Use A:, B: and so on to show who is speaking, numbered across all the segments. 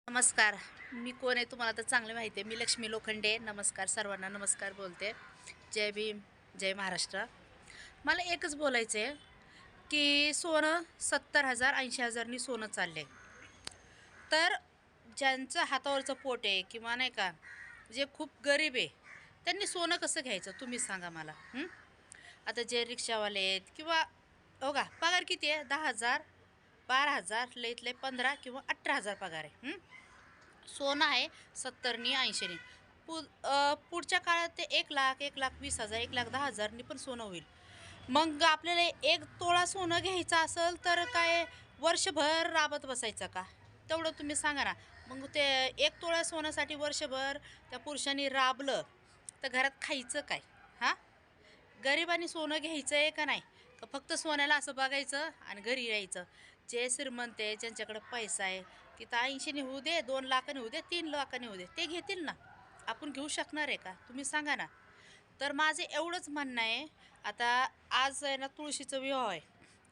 A: नमस्कार. मी कोण आहे तुम्हाला तर चांगलं माहिती आहे. मी लक्ष्मी लोखंडे. नमस्कार सर्वांना नमस्कार बोलते. जय भीम, जय महाराष्ट्र. मला एकच बोलायचं आहे, की सोनं 70,000 80,000नी सोनं चाललंय. तर ज्यांचं हातावरचं पोट आहे किंवा नाही का, जे खूप गरीब आहे, त्यांनी सोनं कसं घ्यायचं तुम्ही सांगा मला. आता जे रिक्षावाले आहेत किंवा हो का, पगार किती आहे? 10,000, 12,000, लईत लई 15 किंवा 18,000 पगार आहे. सोनं आहे 70नी 80नी. पुढच्या काळात ते 1,00,000, 1,20,000, 1,10,000नी पण सोनं होईल. मग आपल्याला 1 तोळा सोनं घ्यायचं असेल तर काय वर्षभर राबत बसायचं का? तेवढं तुम्ही सांगा ना. मग ते 1 तोळा सोन्यासाठी वर्षभर त्या पुरुषांनी राबलं, तर घरात खायचं काय? हां? गरिबांनी सोनं घ्यायचं आहे का नाही? का फक्त सोन्याला असं बघायचं आणि घरी यायचं? जे श्रीमंत आहे, ज्यांच्याकडे पैसा आहे, की 80नी होऊ दे, 2,00,000नी होऊ दे, 3,00,000नी होऊ दे, ते घेतील ना. आपण घेऊ शकणार आहे का? तुम्ही सांगा ना. तर माझं एवढंच म्हणणं आहे, आता आज आहे ना तुळशीचा विवाह आहे,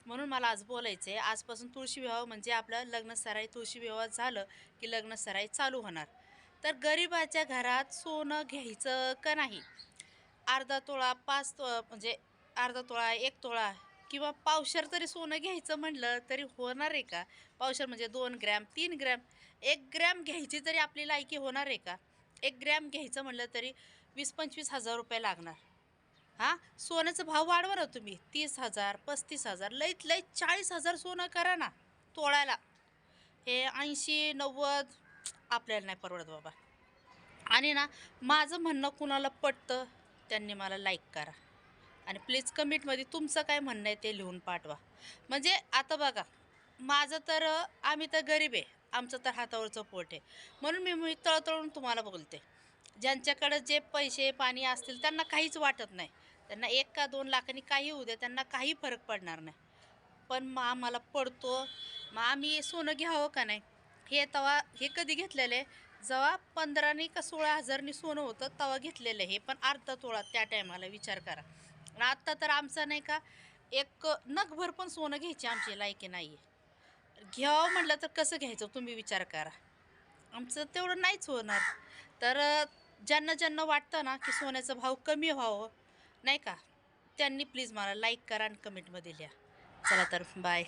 A: म्हणून मला आज बोलायचं आहे. आजपासून तुळशी विवाह म्हणजे आपलं लग्नसराई, तुळशी विवाह झालं की लग्नसराई चालू होणार. तर गरिबाच्या घरात सोनं घ्यायचं का नाही? अर्धा तोळा, 5 म्हणजे अर्धा तोळा, 1 तोळा किंवा पावशेर तरी सोनं घ्यायचं म्हटलं तरी होणार आहे का? पावशेर म्हणजे 2 ग्रॅम, 3 ग्रॅम, 1 ग्रॅम घ्यायची तरी आपली लायकी होणार आहे का? 1 ग्रॅम घ्यायचं म्हटलं तरी 20-25,000 रुपये लागणार. हां, सोन्याचा भाव वाढवा ना तुम्ही. 30,000, 35,000, लईत लई 40,000 सोनं करा ना तोळ्याला. हे 80-90 आपल्याला नाही परवडत बाबा. आणि ना माझं म्हणणं कुणाला पटतं त्यांनी मला लाईक करा आणि प्लीज कमेंटमध्ये तुमचं काय म्हणणं आहे ते लिहून पाठवा. म्हणजे आता बघा, माझं तर आम्ही तर गरीब आहे, आमचं तर हातावरचं पोट आहे, म्हणून मी तळतळून तुम्हाला बोलते. ज्यांच्याकडं जे पैसे पाणी असतील त्यांना काहीच वाटत नाही. त्यांना 1 का 2 लाखांनी काही होऊ द्या, त्यांना काही फरक पडणार नाही. पण मग आम्हाला पडतो. मग आम्ही सोनं घ्यावं का नाही? हे कधी घेतलेलं आहे? जेव्हा 15नी का 16,000नी सोनं होतं तेव्हा घेतलेलं आहे. हे पण अर्धा तोळा त्या टायमाला विचार करा. आणि आत्ता तर आमचं नाही का, एक नगभर पण सोनं घ्यायची आमची लायकी नाही आहे. घ्यावं म्हटलं तर कसं घ्यायचं तुम्ही विचार करा. आमचं तेवढं नाहीच होणार. तर ज्यांना ज्यांना वाटतं ना की सोन्याचा भाव कमी व्हावं नाही का, त्यांनी प्लीज मला लाईक करा आणि कमेंटमध्ये लिहा. चला तर बाय.